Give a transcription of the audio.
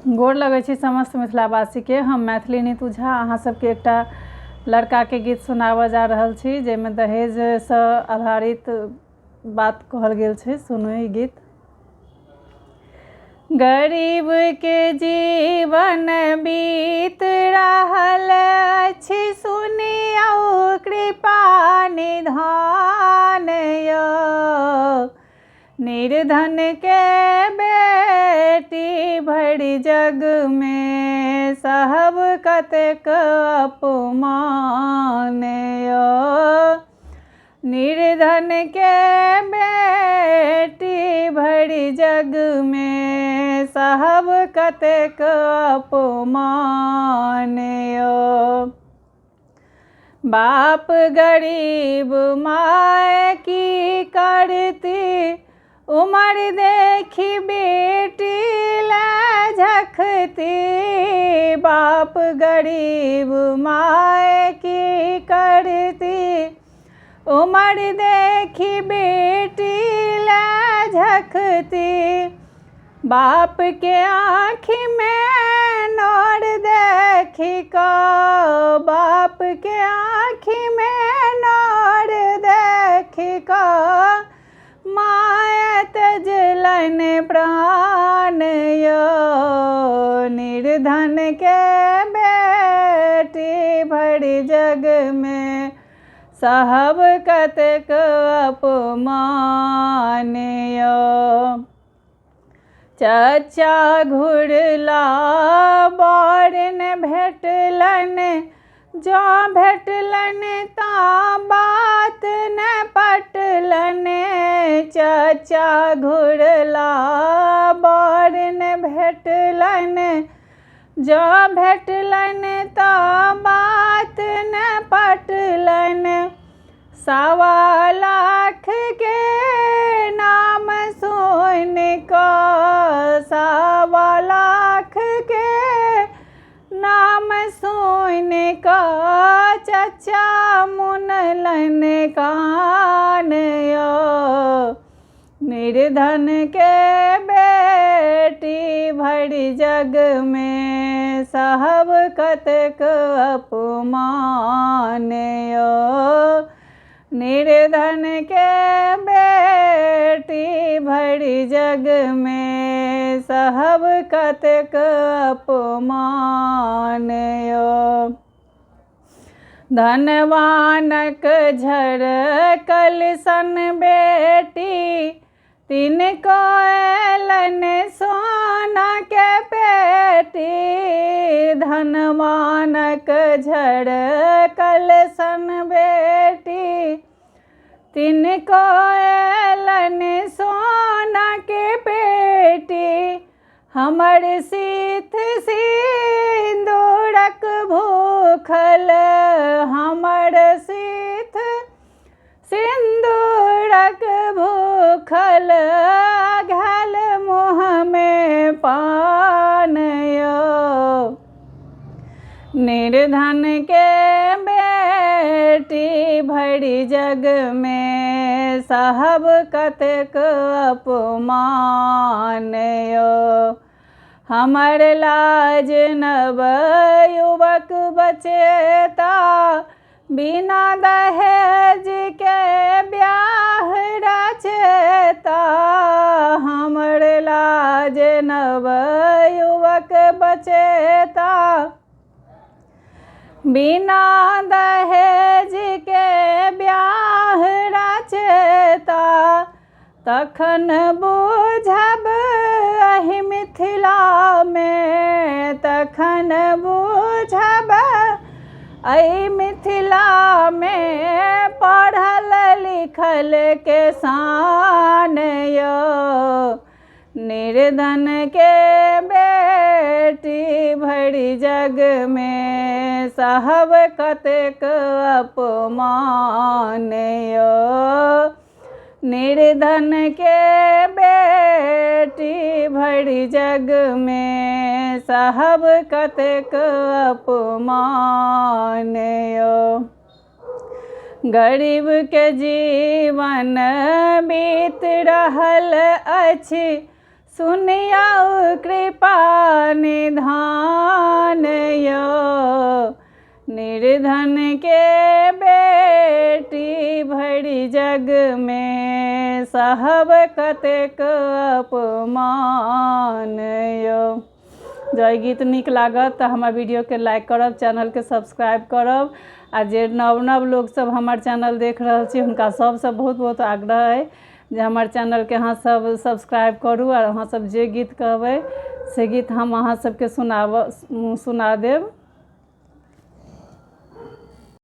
गोर लगै छी समस्त मिथिलावासी के। हम मैथिली नीतू झा अहाँ सबके एकटा लड़का के गीत सुनाबऽ जा रहल छी, जाहिमे दहेज से आधारित बात कहल गेल छै। सुनू ई गीत। गरीब के जीवन बीत रहल अछि, सुनियौ कृपा निधान यौ। निर्धन के बेटी भरि जग में सहब कतेक अपमान यौ। निर्धन के बेटी भरि जग में सहब कतेक अपमान यौ। बाप गरीब माय की करती, उमर देखी बेटी ले झखती। बाप गरीब माय की करती, उमर देखी बेटी ले झखती। बाप के आँखी में नोर देखी का, बाप के आँखी में नोर देखी का। माय तजलन प्राण यौ। निर्धन के बेटी भरि जग में सहब कतेक अपमान यौ। चचा घुरला बर न भेटलन, जँ भेटलन ता बात न पटलन। चचा घुरला बर न भेटलन, जँ भेटलन ता बात न पटलन। 1.25 लाख के नाम सुन कऽ, 1.25 लाख के नाम सुन कऽ चचा मुनलन कान यौ। निर्धन के बेटी भरि जग में सहब कतेक अपमान यौ। निर्धन के बेटी भरि जग में सहब कतेक अपमान यौ। धनवानक झरकल सन बेटी, तिनको अयलन सोना के पेटी। धनवानक झरकल सन बेटी, तिनको अयलन सोना के पेटी। हमर सीथ सिंदूरक भूखल, हमर सीथ सिंदूरक भूखल। घायल मुँह में पान यौ। निर्धन के बेटी भरि जग में सहब कतेक अपमान यौ। हमर लाज नव युवक बचेता, बिना दहेज के ब्याह रचेता। हमर लाज नव युवक बचेता, बिना दहेज के ब्याह रचेता। तखन बुझब एहि मिथिला में, तखन बुझब एहि मिथिला में पढ़ल लिखल के शान यौ। निर्धन के बेटी भरि जग में सहब कतेक अपमान यौ। निर्धन के बेटी भरि जग में सहब कतेक अपमान यौ। गरीब के जीवन बीत रहल अछि, सुनिया कृपा निधान यो, निर्धन के बेटी भरी जग में सहब कतेक अपमान यो। जय गीत नीक लागत तो हमार वीडियो के लाइक करब, चैनल के सब्सक्राइब करब। आ जे नव नव लोग सब हमार चैनल देख रहल छी हुनका सबसे बहुत बहुत आग्रह है जे हमार चैनल के अहाँ सब सब्सक्राइब करू और अहाँ सब जे गीत कहबै से गीत हम अहाँ सबके सुना देब।